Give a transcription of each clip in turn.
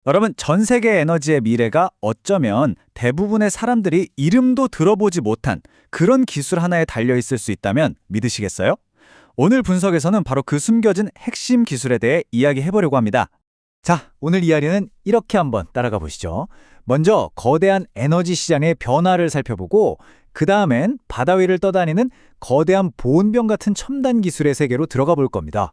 여러분, 전 세계 에너지의 미래가 어쩌면 대부분의 사람들이 이름도 들어보지 못한 그런 기술 하나에 달려 있을 수 있다면 믿으시겠어요? 오늘 분석에서는 바로 그 숨겨진 핵심 기술에 대해 이야기해 보려고 합니다. 자, 오늘 이야기는 이렇게 한번 따라가 보시죠. 먼저 거대한 에너지 시장의 변화를 살펴보고 그 다음엔 바다 위를 떠다니는 거대한 보온병 같은 첨단 기술의 세계로 들어가 볼 겁니다.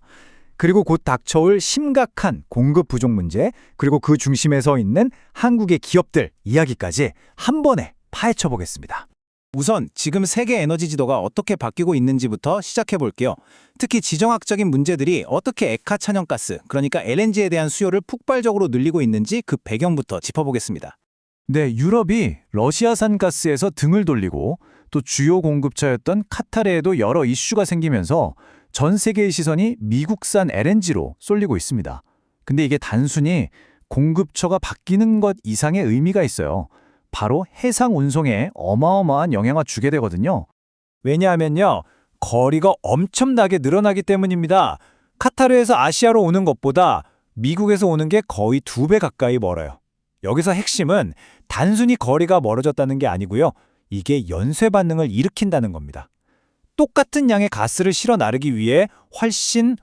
그리고 곧 닥쳐올 심각한 공급 부족 문제, 그리고 그 중심에 서 있는 한국의 기업들 이야기까지 한 번에 파헤쳐 보겠습니다. 우선 지금 세계 에너지 지도가 어떻게 바뀌고 있는지부터 시작해 볼게요. 특히 지정학적인 문제들이 어떻게 액화천연가스, 그러니까 LNG에 대한 수요를 폭발적으로 늘리고 있는지 그 배경부터 짚어보겠습니다. 네, 유럽이 러시아산 가스에서 등을 돌리고 또 주요 공급처였던 카타르에도 여러 이슈가 생기면서 전 세계의 시선이 미국산 LNG로 쏠리고 있습니다. 근데 이게 단순히 공급처가 바뀌는 것 이상의 의미가 있어요. 바로 해상 운송에 어마어마한 영향을 주게 되거든요. 왜냐하면요, 거리가 엄청나게 늘어나기 때문입니다. 카타르에서 아시아로 오는 것보다 미국에서 오는 게 거의 2배 가까이 멀어요. 여기서 핵심은 단순히 거리가 멀어졌다는 게 아니고요. 이게 연쇄 반응을 일으킨다는 겁니다. 똑같은 양의 가스를 실어 나르기 위해 훨씬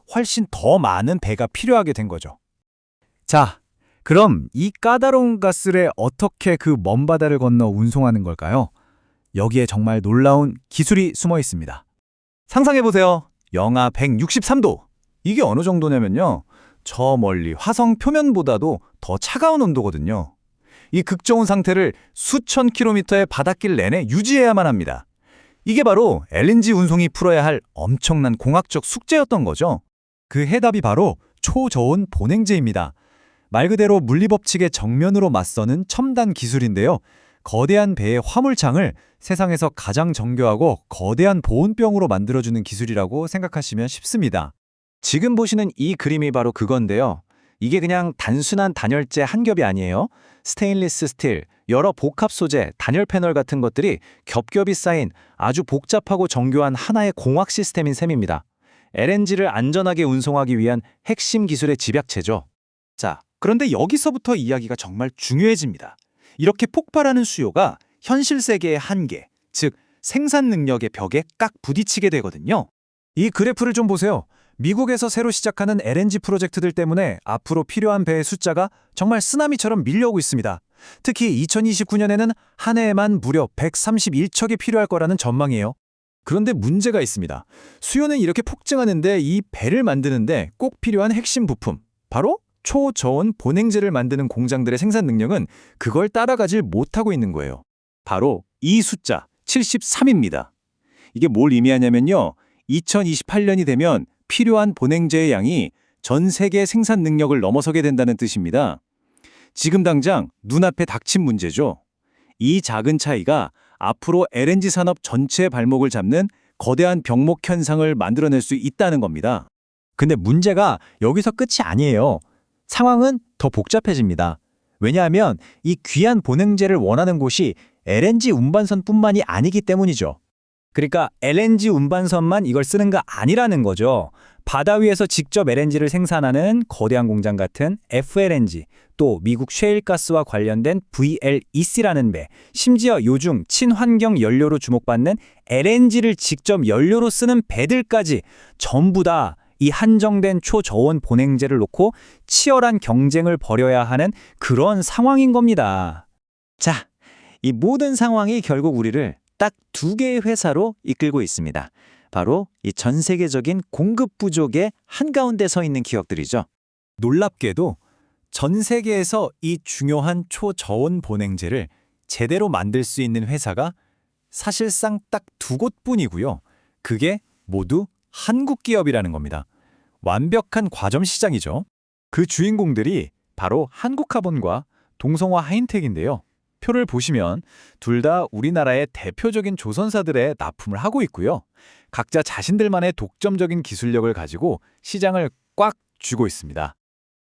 더 많은 배가 필요하게 된 거죠. 자, 그럼 이 까다로운 가스를 어떻게 그 먼 바다를 건너 운송하는 걸까요? 여기에 정말 놀라운 기술이 숨어 있습니다. 상상해보세요. 영하 163도. 이게 어느 정도냐면요, 저 멀리 화성 표면보다도 더 차가운 온도거든요. 이 극저온 상태를 수천 킬로미터의 바닷길 내내 유지해야만 합니다. 이게 바로 LNG 운송이 풀어야 할 엄청난 공학적 숙제였던 거죠. 그 해답이 바로 초저온 보냉제입니다. 말 그대로 물리법칙의 정면으로 맞서는 첨단 기술인데요. 거대한 배의 화물창을 세상에서 가장 정교하고 거대한 보온병으로 만들어주는 기술이라고 생각하시면 쉽습니다. 지금 보시는 이 그림이 바로 그건데요. 이게 그냥 단순한 단열재 한 겹이 아니에요. 스테인리스 스틸, 여러 복합 소재, 단열 패널 같은 것들이 겹겹이 쌓인 아주 복잡하고 정교한 하나의 공학 시스템인 셈입니다. LNG를 안전하게 운송하기 위한 핵심 기술의 집약체죠. 자, 그런데 여기서부터 이야기가 정말 중요해집니다. 이렇게 폭발하는 수요가 현실 세계의 한계, 즉 생산 능력의 벽에 깍 부딪히게 되거든요. 이 그래프를 좀 보세요. 미국에서 새로 시작하는 LNG 프로젝트들 때문에 앞으로 필요한 배의 숫자가 정말 쓰나미처럼 밀려오고 있습니다. 특히 2029년에는 한 해에만 무려 131척이 필요할 거라는 전망이에요. 그런데 문제가 있습니다. 수요는 이렇게 폭증하는데 이 배를 만드는데 꼭 필요한 핵심 부품, 바로 초저온 보냉제를 만드는 공장들의 생산 능력은 그걸 따라가질 못하고 있는 거예요. 바로 이 숫자 73입니다. 이게 뭘 의미하냐면요, 2028년이 되면 필요한 보냉제의 양이 전 세계 생산 능력을 넘어서게 된다는 뜻입니다. 지금 당장 눈앞에 닥친 문제죠. 이 작은 차이가 앞으로 LNG 산업 전체의 발목을 잡는 거대한 병목 현상을 만들어낼 수 있다는 겁니다. 근데 문제가 여기서 끝이 아니에요. 상황은 더 복잡해집니다. 왜냐하면 이 귀한 보냉제를 원하는 곳이 LNG 운반선뿐만이 아니기 때문이죠. 그러니까 LNG 운반선만 이걸 쓰는 거 아니라는 거죠. 바다 위에서 직접 LNG를 생산하는 거대한 공장 같은 FLNG, 또 미국 셰일가스와 관련된 VLEC라는 배, 심지어 요즘 친환경 연료로 주목받는 LNG를 직접 연료로 쓰는 배들까지 전부 다 이 한정된 초저온 보냉제를 놓고 치열한 경쟁을 벌여야 하는 그런 상황인 겁니다. 자, 이 모든 상황이 결국 우리를 딱 2개의 회사로 이끌고 있습니다. 바로 이 전 세계적인 공급 부족의 한가운데 서 있는 기업들이죠. 놀랍게도 전 세계에서 이 중요한 초저온 보냉제를 제대로 만들 수 있는 회사가 사실상 딱 2곳뿐이고요. 그게 모두 한국 기업이라는 겁니다. 완벽한 과점 시장이죠. 그 주인공들이 바로 한국카본과 동성화 하인텍인데요. 표를 보시면 둘 다 우리나라의 대표적인 조선사들의 납품을 하고 있고요. 각자 자신들만의 독점적인 기술력을 가지고 시장을 꽉 쥐고 있습니다.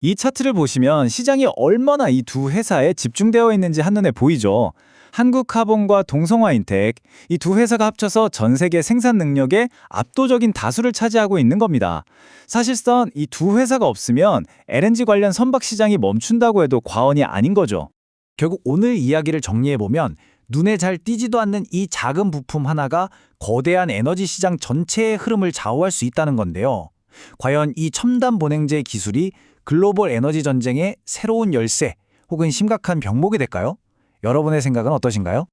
이 차트를 보시면 시장이 얼마나 이 두 회사에 집중되어 있는지 한눈에 보이죠. 한국카본과 동성화인텍, 이 두 회사가 합쳐서 전 세계 생산 능력의 압도적인 다수를 차지하고 있는 겁니다. 사실상 이 두 회사가 없으면 LNG 관련 선박 시장이 멈춘다고 해도 과언이 아닌 거죠. 결국 오늘 이야기를 정리해보면 눈에 잘 띄지도 않는 이 작은 부품 하나가 거대한 에너지 시장 전체의 흐름을 좌우할 수 있다는 건데요. 과연 이 첨단 본행제 기술이 글로벌 에너지 전쟁의 새로운 열쇠 혹은 심각한 병목이 될까요? 여러분의 생각은 어떠신가요?